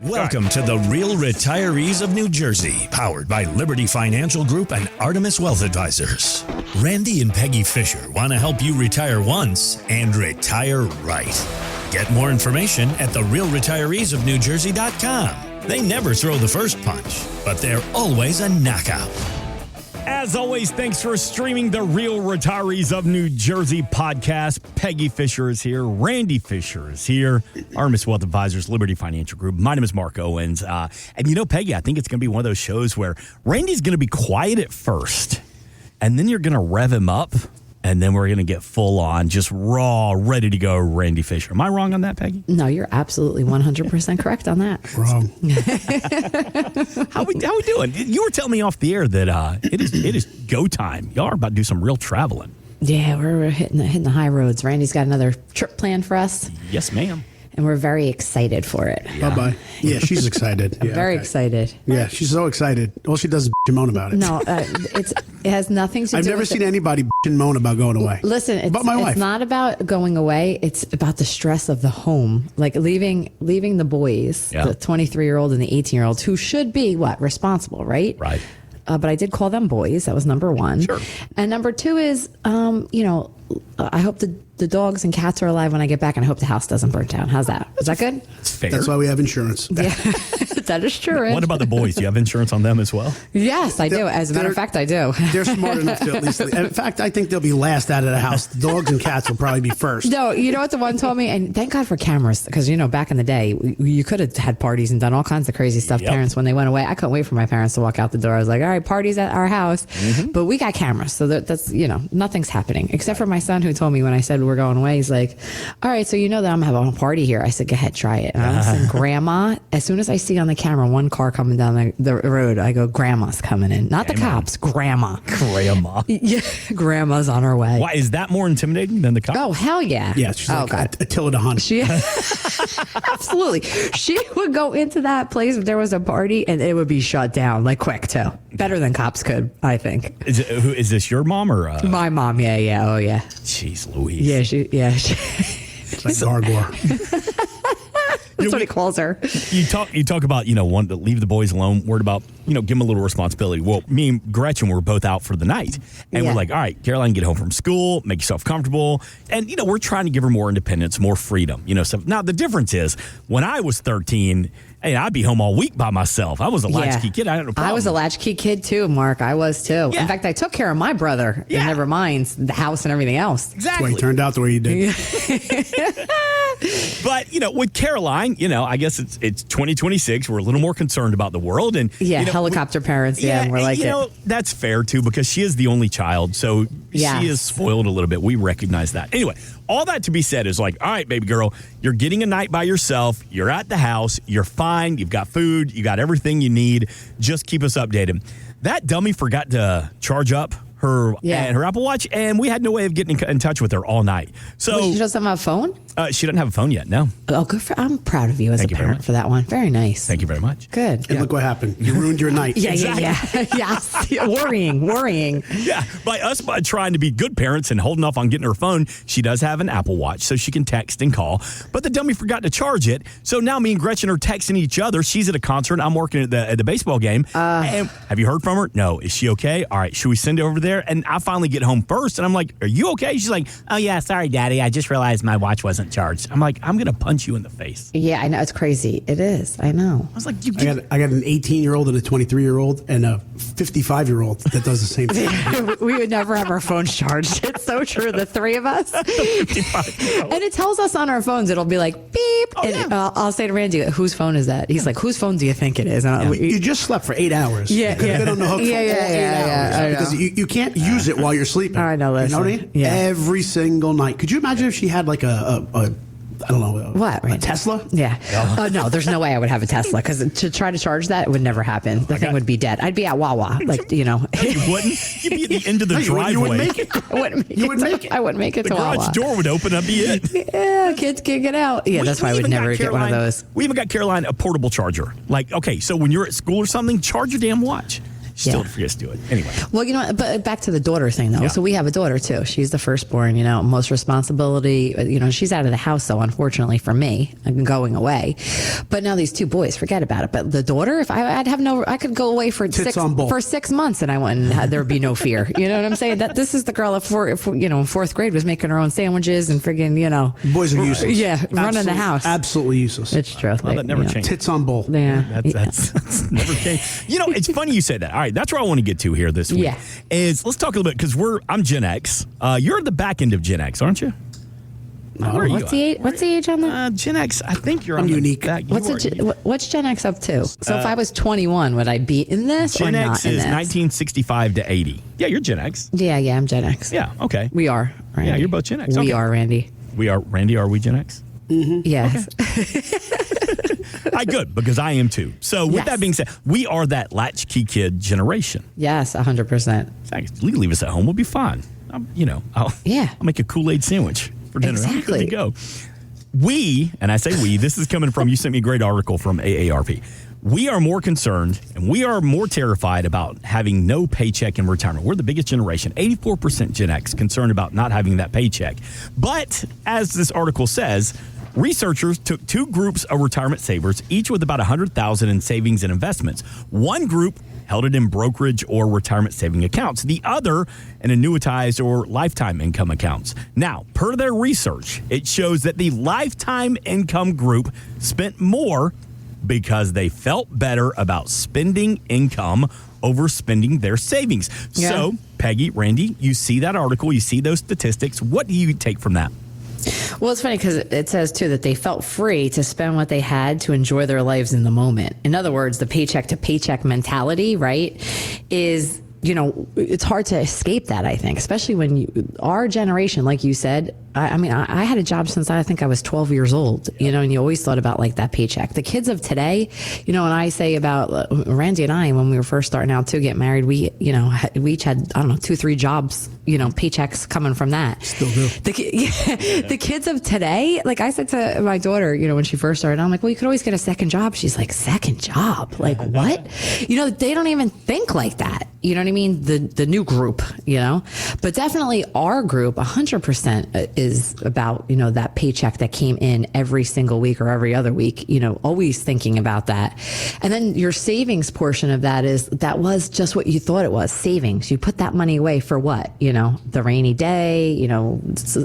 Welcome to the Real Retirees of New Jersey, powered by Liberty Financial Group and Artemis Wealth Advisors. Randy and Peggy Fisher want to help you retire once and retire right. Get more information at therealretireesofnewjersey.com. They never throw the first punch, but they're always a knockout. As always, thanks for streaming the Real Retirees of New Jersey podcast. Peggy Fisher is here. Randy Fisher is here. Artemis Wealth Advisors, Liberty Financial Group. My name is Mark Owens. And you know, Peggy, I think it's going to be one of those shows where Randy's going to be quiet at first, and then you're going to rev him up, and then we're going to get full on, just raw, ready to go Randy Fisher. Am I wrong on that, Peggy? No, you're absolutely 100% correct on that. Wrong. How we doing? You were telling me off the air that it is go time. Y'all are about to do some real traveling. Yeah, we're hitting the high roads. Randy's got another trip planned for us. Yes, ma'am. And we're very excited for it. Yeah. Bye-bye. Yeah, she's excited. I'm very excited. Yeah, she's so excited. All she does is and moan about it. No, it has nothing to do with I've never seen anybody and moan about going away. Listen, about my wife. It's not about going away. It's about the stress of the home. Like leaving the boys, the 23-year-old and the 18-year-old, who should be, responsible, right? Right. But I did call them boys. That was number one. Sure. And number two is, I hope the dogs and cats are alive when I get back, and I hope the house doesn't burn down. How's that? Is that good? Fair. That's why we have insurance. Yeah, that is true. What about the boys? Do you have insurance on them as well? Yes, I do. As a matter of fact, I do. They're smart enough to at least. In fact, I think they'll be last out of the house. The dogs and cats will probably be first. No, you know what the one told me? And thank God for cameras, because, back in the day, you could have had parties and done all kinds of crazy stuff. Yep. Parents, when they went away, I couldn't wait for my parents to walk out the door. I was like, all right, parties at our house. Mm-hmm. But we got cameras. So that's, nothing's happening. Except for my son, who told me when I said we're going away, he's like, all right, so that I'm having a party here. I said, go ahead, try it. And I listen, Grandma, as soon as I see on the camera one car coming down the road, I go, Grandma's coming in. Not the cops, Grandma. Grandma. Yeah, Grandma's on her way. Why, is that more intimidating than the cops? Oh, hell yeah. Yeah, she's like God. Attila the Hun. She absolutely. She would go into that place if there was a party, and it would be shut down quick too. Better than cops could, I think. Is this your mom or my mom? Yeah. Oh yeah. Jeez Louise. Yeah. It's like Gargor. That's what he calls her. You talk about, wanting to leave the boys alone, worried about, give them a little responsibility. Well, me and Gretchen were both out for the night. And we're like, all right, Caroline, get home from school, make yourself comfortable. And, we're trying to give her more independence, more freedom, So now the difference is, when I was 13, I'd be home all week by myself. I was a latchkey kid. I had no problem. I was a latchkey kid too, Mark. I was too. Yeah. In fact, I took care of my brother. Yeah. And never mind the house and everything else. Exactly. That's why he turned out the way he did. But, with Caroline, I guess it's 2026. We're a little more concerned about the world. And helicopter parents. Yeah, we're like it. That's fair, too, because she is the only child. So she is spoiled a little bit. We recognize that. Anyway, all that to be said is all right, baby girl, you're getting a night by yourself. You're at the house. You're fine. You've got food. You got everything you need. Just keep us updated. That dummy forgot to charge up her Apple Watch, and we had no way of getting in touch with her all night. So she doesn't have a phone? She doesn't have a phone yet, no. Oh, good I'm proud of you as a parent for that one. Very nice. Thank you very much. Good. And look what happened. You ruined your night. Yeah. Yes. Worrying. Yeah. By trying to be good parents and holding off on getting her phone, she does have an Apple Watch, so she can text and call. But the dummy forgot to charge it. So now me and Gretchen are texting each other. She's at a concert. I'm working at the baseball game. And have you heard from her? No. Is she okay? All right. Should we send it over there? And I finally get home first, and I'm like, are you okay? She's like, oh, yeah, sorry, Daddy. I just realized my watch wasn't charged. I'm like, I'm going to punch you in the face. Yeah, I know. It's crazy. It is. I know. I was like, I got an 18-year-old and a 23-year-old and a 55-year-old that does the same thing. We would never have our phones charged. It's so true. The three of us. And it tells us on our phones. It'll be like, beep. Oh, and I'll say to Randy, whose phone is that? He's like, whose phone do you think it is? And You just slept for 8 hours. Yeah. You could have been on the hook for all 8 hours. Because you can't use it while you're sleeping. I know, listen. You know what I mean? Yeah. Every single night. Could you imagine if she had like I don't know. What? A Tesla? Yeah. No, there's no way I would have a Tesla, because to try to charge that, it would never happen. The thing would be dead. I'd be at Wawa, No, you wouldn't. You'd be at the end of the driveway. You wouldn't make it. I wouldn't make it the to Wawa. The garage door would open. That'd be it. Yeah, kids can't get out. Yeah, that's why I would never get one of those. We even got Caroline a portable charger. Okay, so when you're at school or something, charge your damn watch. still forgets to do it. Anyway. Well, you know what, but back to the daughter thing, though. Yeah. So we have a daughter, too. She's the firstborn, you know, most responsibility. You know, she's out of the house, though, unfortunately for me, going away. But now these two boys, forget about it. But the daughter, if I could go away for 6 months and I wouldn't, there would be no fear. You know what I'm saying? That this is the girl in fourth grade was making her own sandwiches and friggin', you know. Boys are useless. Yeah, running the house. Absolutely useless. It's true. Well, that never changed. Tits on bowl. Yeah. That's never changed. You know, it's funny you say that. All right, that's where I want to get to here this week. Yeah. Let's talk a little bit because I'm Gen X. You're at the back end of Gen X, aren't you? What's the age on that? Gen X, I think you're on unique. The back. What's Gen X up to? So if I was 21, would I be in this Gen or X not in is this? 1965 to 80. Yeah, you're Gen X. Yeah, I'm Gen X. Yeah, okay. We are, Randy. Yeah, you're both Gen X. We Okay. are, Randy. We are. Randy, are we Gen X? Yes. Good, because I am too. So with Yes. that being said, we are that latchkey kid generation. Yes, 100%. You can leave us at home. We'll be fine. I'll make a Kool-Aid sandwich for dinner. Exactly. Good to go. And I say we, this is coming from, you sent me a great article from AARP. We are more concerned and we are more terrified about having no paycheck in retirement. We're the biggest generation, 84% Gen X, concerned about not having that paycheck. But as this article says, researchers took two groups of retirement savers, each with about $100,000 in savings and investments. One group held it in brokerage or retirement saving accounts, the other in annuitized or lifetime income accounts. Now, per their research, it shows that the lifetime income group spent more because they felt better about spending income over spending their savings. Yeah. So, Peggy, Randy, you see that article, you see those statistics. What do you take from that? Well, it's funny because it says, too, that they felt free to spend what they had to enjoy their lives in the moment. In other words, the paycheck to paycheck mentality, right, is, you know, it's hard to escape that, I think, especially when our generation, like you said, I had a job since I think I was 12 years old, you know, and you always thought about like that paycheck. The kids of today, you know, and I say about Randy and I, when we were first starting out to get married, we each had, 2-3 jobs, you know, paychecks coming from that. Still do. The kids of today, like I said to my daughter, you know, when she first started, I'm like, well, you could always get a second job. She's like, second job? Like what? You know, they don't even think like that. You know what I mean? The new group, you know, but definitely our group 100% is about, you know, that paycheck that came in every single week or every other week, you know, always thinking about that. And then your savings portion of that was just what you thought it was, savings. You put that money away for what? You know, the rainy day, you know,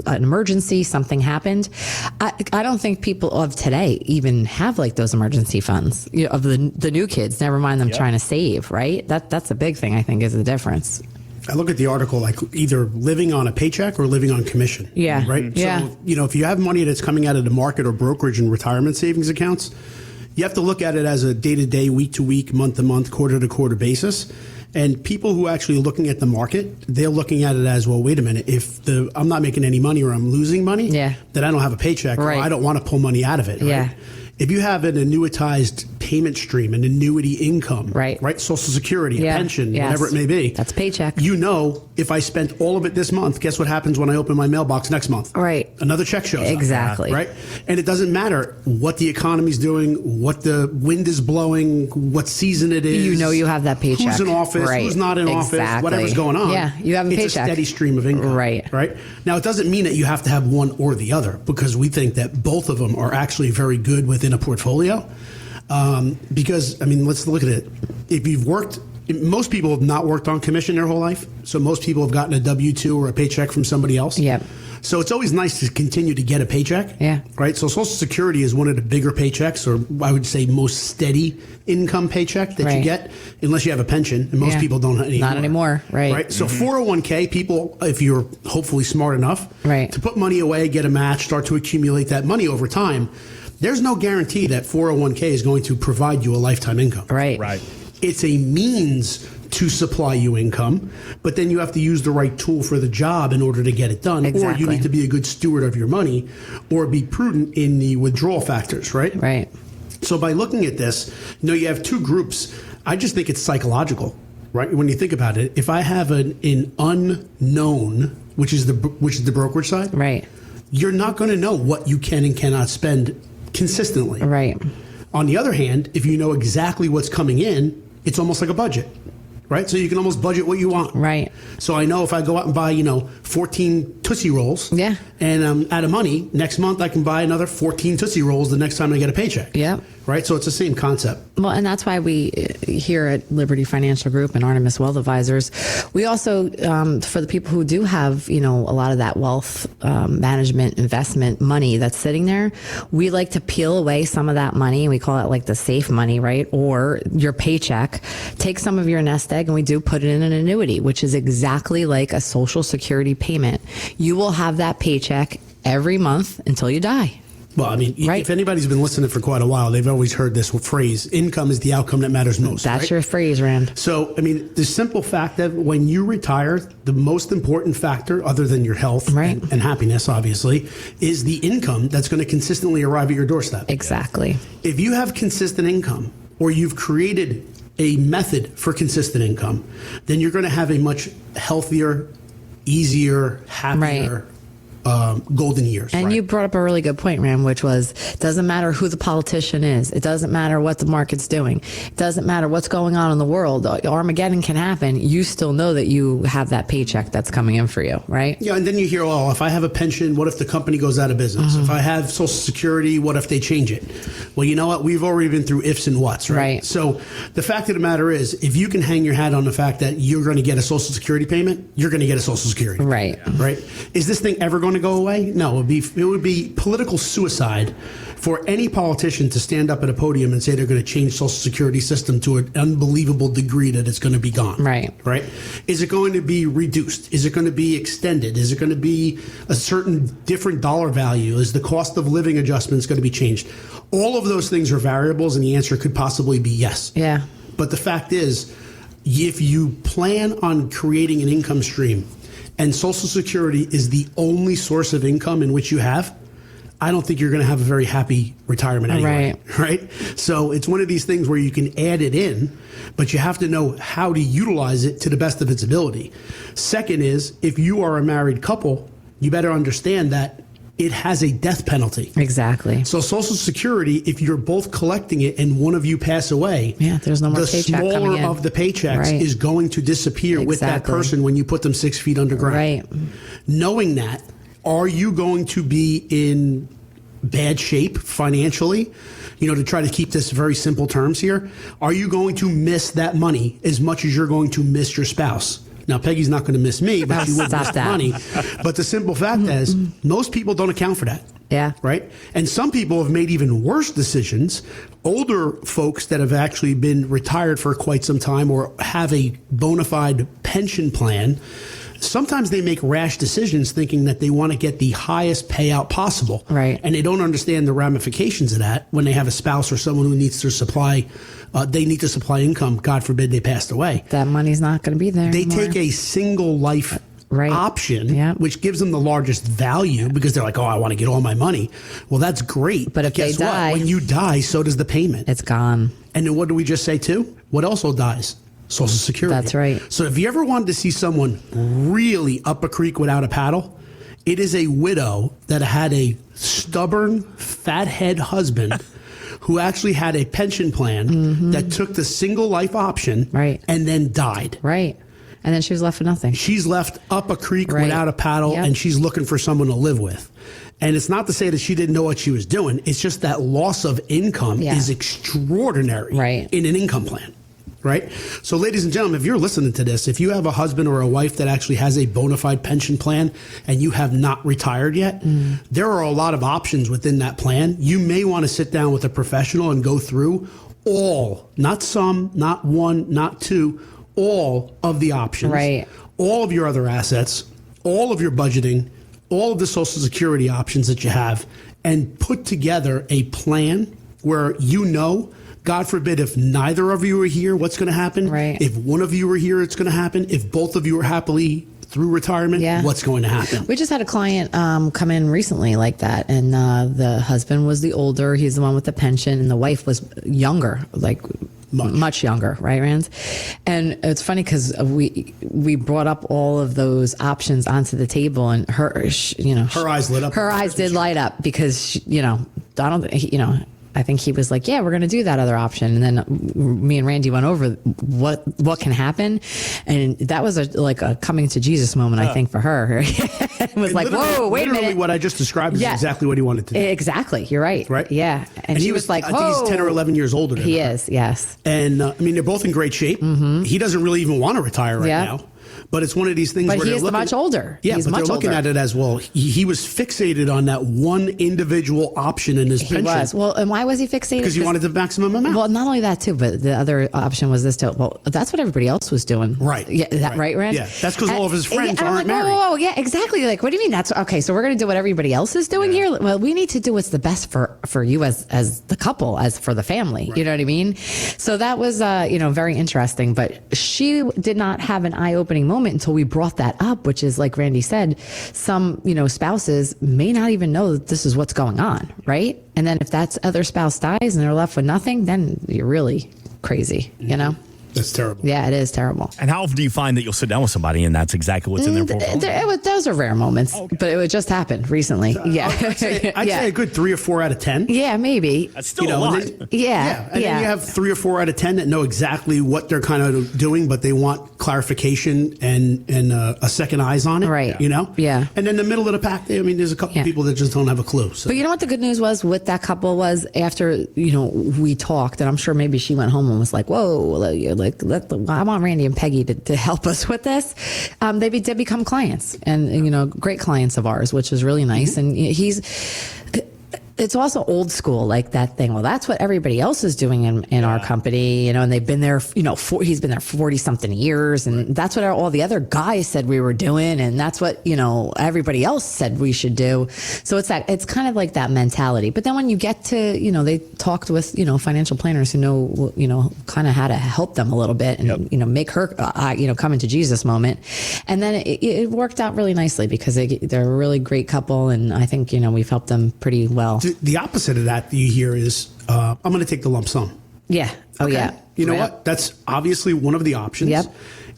an emergency, something happened. I don't think people of today even have like those emergency funds, you know, of the new kids, never mind them trying to save, right? That's a big thing, I think, is the difference. I look at the article like either living on a paycheck or living on commission. Yeah. Right? Yeah. So, you know, if you have money that's coming out of the market or brokerage and retirement savings accounts, you have to look at it as a day-to-day, week-to-week, month-to-month, quarter-to-quarter basis. And people who are actually looking at the market, they're looking at it as, well, wait a minute, if I'm not making any money or I'm losing money, then I don't have a paycheck or I don't want to pull money out of it. Right? Yeah. If you have an annuitized payment stream, an annuity income, right? Social Security, a pension, whatever it may be. That's paycheck. You know, if I spent all of it this month, guess what happens when I open my mailbox next month? Right. Another check shows up. Exactly. Right? And it doesn't matter what the economy's doing, what the wind is blowing, what season it is. You know you have that paycheck. Who's in office, who's not in office, whatever's going on. Yeah, you have a paycheck. It's a steady stream of income. Right. Now, it doesn't mean that you have to have one or the other, because we think that both of them are actually very good within a portfolio. Because, I mean, let's look at it. If you've worked, most people have not worked on commission their whole life. So most people have gotten a W-2 or a paycheck from somebody else. Yep. So it's always nice to continue to get a paycheck. Yeah. Right? So Social Security is one of the bigger paychecks, or I would say most steady income paycheck that you get, unless you have a pension. And most people don't anymore. Not anymore. Right. So 401k, people, if you're hopefully smart enough to put money away, get a match, start to accumulate that money over time, there's no guarantee that 401k is going to provide you a lifetime income. Right. It's a means to supply you income, but then you have to use the right tool for the job in order to get it done. Or you need to be a good steward of your money or be prudent in the withdrawal factors, right? So by looking at this, you know, you have two groups. I just think it's psychological, right? When you think about it, if I have an unknown, which is the brokerage side, you're not going to know what you can and cannot spend consistently. On the other hand, if you know exactly what's coming in, it's almost like a budget. right? So you can almost budget what you want. Right. So I know if I go out and buy, 14 Tootsie Rolls, Yeah. and I'm out of money, next month I can buy another 14 Tootsie Rolls the next time I get a paycheck. Yeah. Right? So it's the same concept. Well, and that's why we here at Liberty Financial Group and Artemis Wealth Advisors, we also, for the people who do have, a lot of that wealth management investment money that's sitting there, we like to peel away some of that money. We call it like the safe money, right? Or your paycheck. Take some of your nest egg and we do put it in an annuity, which is exactly like a Social Security payment. You will have that paycheck every month until you die. Well, I mean, if anybody's been listening for quite a while, they've always heard this phrase, income is the outcome that matters most. That's your phrase, Rand. So, I mean, the simple fact that when you retire, the most important factor, other than your health and happiness, obviously, is the income that's going to consistently arrive at your doorstep. Exactly. If you have consistent income, or you've created a method for consistent income, then you're going to have a much healthier, easier, happier golden years. And you brought up a really good point, Ram, which was, it doesn't matter who the politician is. It doesn't matter what the market's doing. It doesn't matter what's going on in the world. Armageddon can happen. You still know that you have that paycheck that's coming in for you, right? Yeah, and then you hear, if I have a pension, what if the company goes out of business? If I have Social Security, what if they change it? Well, you know what? We've already been through ifs and whats, right? So the fact of the matter is, if you can hang your hat on the fact that you're going to get a Social Security payment, you're going to get a Social Security payment. Right? Is this thing ever going to go away? No, it would be political suicide for any politician to stand up at a podium and say they're going to change Social Security system to an unbelievable degree that it's going to be gone. Right? Is it going to be reduced? Is it going to be extended? Is it going to be a certain different dollar value? Is the cost of living adjustments going to be changed? All of those things are variables, and the answer could possibly be yes. Yeah. But the fact is, if you plan on creating an income stream and Social Security is the only source of income in which you have, I don't think you're going to have a very happy retirement anyway. Right? So it's one of these things where you can add it in, but you have to know how to utilize it to the best of its ability. Second is, if you are a married couple, you better understand that it has a death penalty. Exactly. So Social Security, if you're both collecting it and one of you pass away, there's no more the paycheck smaller coming in. Of the paychecks is going to disappear with that person when you put them 6 feet underground. Right. Knowing that, are you going to be in bad shape financially? To try to keep this very simple terms here, are you going to miss that money as much as you're going to miss your spouse? Now, Peggy's not going to miss me, but she would miss money. But the simple fact is, most people don't account for that. Yeah. Right? And some people have made even worse decisions. Older folks that have actually been retired for quite some time or have a bona fide pension plan, sometimes they make rash decisions thinking that they want to get the highest payout possible. Right. And they don't understand the ramifications of that when they have a spouse or someone who needs to supply they need to supply income. God forbid they passed away. That money's not going to be there anymore. Take a single life option, which gives them the largest value because they're like, I want to get all my money. Well, that's great. But if guess they die, when you die, so does the payment. It's gone. And then what do we just say too? What also dies? Social Security. That's right. So if you ever wanted to see someone really up a creek without a paddle, it is a widow that had a stubborn, fathead husband who actually had a pension plan that took the single life option and then died. Right. And then she was left with nothing. She's left up a creek without a paddle, and she's looking for someone to live with. And it's not to say that she didn't know what she was doing. It's just that loss of income is extraordinary in an income plan. Right? So, ladies and gentlemen, if you're listening to this, if you have a husband or a wife that actually has a bona fide pension plan and you have not retired yet, there are a lot of options within that plan. You may want to sit down with a professional and go through all, not some, not one, not two, all of the options, all of your other assets, all of your budgeting, all of the Social Security options that you have, and put together a plan where God forbid, if neither of you are here, what's going to happen? Right. If one of you are here, it's going to happen. If both of you are happily through retirement, what's going to happen? We just had a client come in recently like that, and the husband was the older. He's the one with the pension, and the wife was younger, like much younger, right, Rand? And it's funny because we brought up all of those options onto the table, and her eyes lit up. Her eyes did light up because I don't. I think he was like, yeah, we're going to do that other option. And then me and Randy went over what can happen. And that was a coming to Jesus moment, I think, for her. It was like, whoa, wait a minute. What I just described is exactly what he wanted to do. Exactly. You're right. Right? Yeah. And he was like, I think he's 10 or 11 years older than her. He is, yes. And they're both in great shape. Mm-hmm. He doesn't really even want to retire right now. But it's one of these things where he is much older. Yeah, he's but they're looking older. at it as, well, he was fixated on that one individual option in his pension. He was. Well, and why was he fixated? Because he wanted the maximum amount. Well, not only that, too, but the other option was this, too. Well, that's what everybody else was doing. Right. Yeah, right, Rand? Yeah, that's because all of his friends aren't married. Whoa, yeah, exactly. Like, what do you mean? That's okay, so we're going to do what everybody else is doing here? Well, we need to do what's the best for you as the couple, as for the family. Right. You know what I mean? So that was, very interesting. But she did not have an eye-opening moment until we brought that up, which is, like Randy said, some, spouses may not even know that this is what's going on, right? And then if that other spouse dies and they're left with nothing, then you're really crazy, That's terrible. Yeah, it is terrible. And how often do you find that you'll sit down with somebody and that's exactly what's in their portfolio? Those are rare moments, but it would just happen recently. I'd say a good 3 or 4 out of 10. Yeah, maybe. That's still a lot. And then you have 3 or 4 out of 10 that know exactly what they're kind of doing, but they want clarification and a second eyes on it. Right. Yeah. And then the middle of the pack, there's a couple of people that just don't have a clue. So. But you know what the good news was with that couple was after, we talked, and I'm sure maybe she went home and was like, whoa, I want Randy and Peggy to help us with this. They did become clients and, great clients of ours, which is really nice. Mm-hmm. And it's also old school, like that thing. Well, that's what everybody else is doing in our company, and they've been there, he's been there 40 something years. And that's what all the other guys said we were doing. And that's what, everybody else said we should do. So it's kind of like that mentality. But then when you get to, they talked with, financial planners who know, kind of how to help them a little bit and, make her, come into Jesus moment. And then it worked out really nicely because they're a really great couple. And I think, we've helped them pretty well. The opposite of that you hear is, I'm going to take the lump sum. Yeah. Oh, okay. yeah. You know what? That's obviously one of the options. Yep.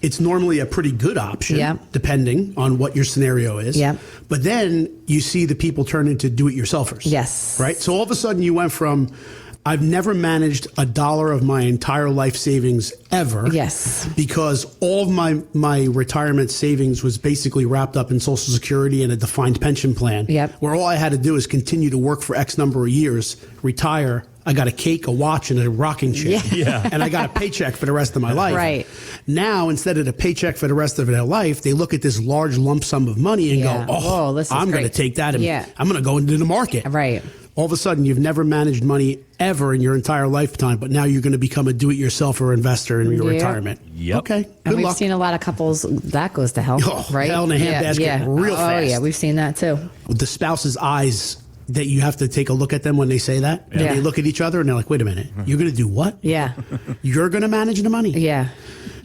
It's normally a pretty good option, depending on what your scenario is. Yep. But then you see the people turn into do-it-yourselfers. Yes. Right? So all of a sudden you went from, I've never managed $1 of my entire life savings ever. Yes. Because all of my retirement savings was basically wrapped up in Social Security and a defined pension plan. Yep. Where all I had to do is continue to work for X number of years, retire. I got a cake, a watch, and a rocking chair. Yeah. And I got a paycheck for the rest of my life. Right. Now, instead of the paycheck for the rest of their life, they look at this large lump sum of money and go, this is I'm going to take that and I'm going to go into the market. Right. All of a sudden, you've never managed money ever in your entire lifetime, but now you're going to become a do-it-yourselfer investor in your retirement. Yep. Okay. And we've luck. seen a lot of couples that goes to hell, right? Hell in a handbasket real fast. Oh, yeah, we've seen that too. The spouse's eyes, that you have to take a look at them when they say that. And they look at each other and they're like, wait a minute, you're going to do what? Yeah. You're going to manage the money? Yeah.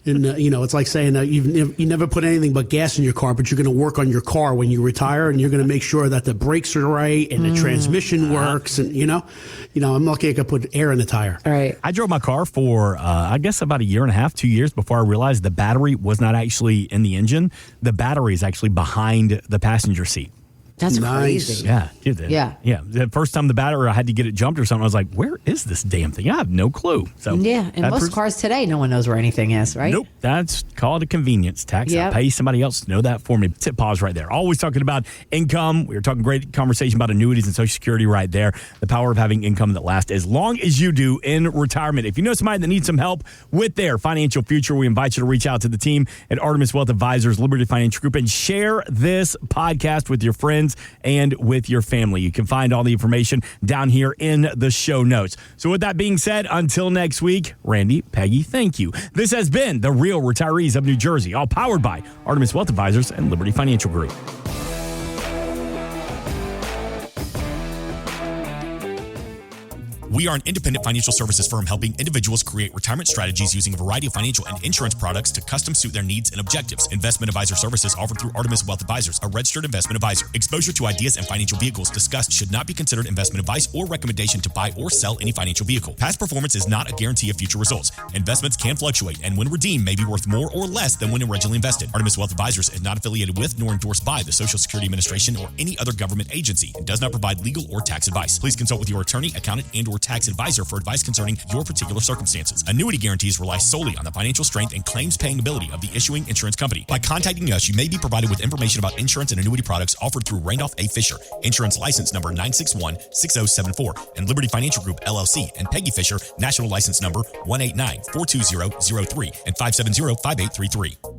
And, it's like saying you never put anything but gas in your car, but you're going to work on your car when you retire, and you're going to make sure that the brakes are right and the transmission works. And, I'm lucky I could put air in the tire. All right. I drove my car for, I guess, about 1.5 years, 2 years before I realized the battery was not actually in the engine. The battery is actually behind the passenger seat. That's nice. crazy. Yeah. Yeah. The first time the battery, I had to get it jumped or something. I was like, where is this damn thing? I have no clue. So yeah. And most cars today, no one knows where anything is, right? Nope. That's called a convenience tax. Yep. I pay somebody else to know that for me. Pause right there. Always talking about income. We were talking great conversation about annuities and Social Security right there. The power of having income that lasts as long as you do in retirement. If you know somebody that needs some help with their financial future, we invite you to reach out to the team at Artemis Wealth Advisors, Liberty Financial Group, and share this podcast with your friends and with your family. You can find all the information down here in the show notes. So with that being said, until next week, Randy, Peggy, thank you. This has been The Real Retirees of New Jersey, all powered by Artemis Wealth Advisors and Liberty Financial Group. We are an independent financial services firm helping individuals create retirement strategies using a variety of financial and insurance products to custom suit their needs and objectives. Investment advisor services offered through Artemis Wealth Advisors, a registered investment advisor. Exposure to ideas and financial vehicles discussed should not be considered investment advice or recommendation to buy or sell any financial vehicle. Past performance is not a guarantee of future results. Investments can fluctuate and when redeemed may be worth more or less than when originally invested. Artemis Wealth Advisors is not affiliated with nor endorsed by the Social Security Administration or any other government agency and does not provide legal or tax advice. Please consult with your attorney, accountant, and or tax tax advisor for advice concerning your particular circumstances. Annuity guarantees rely solely on the financial strength and claims paying ability of the issuing insurance company. By contacting us, you may be provided with information about insurance and annuity products offered through Randolph A. Fisher, insurance license number 9616074, and Liberty Financial Group, LLC, and Peggy Fisher, national license number 189-42003 and 570-5833.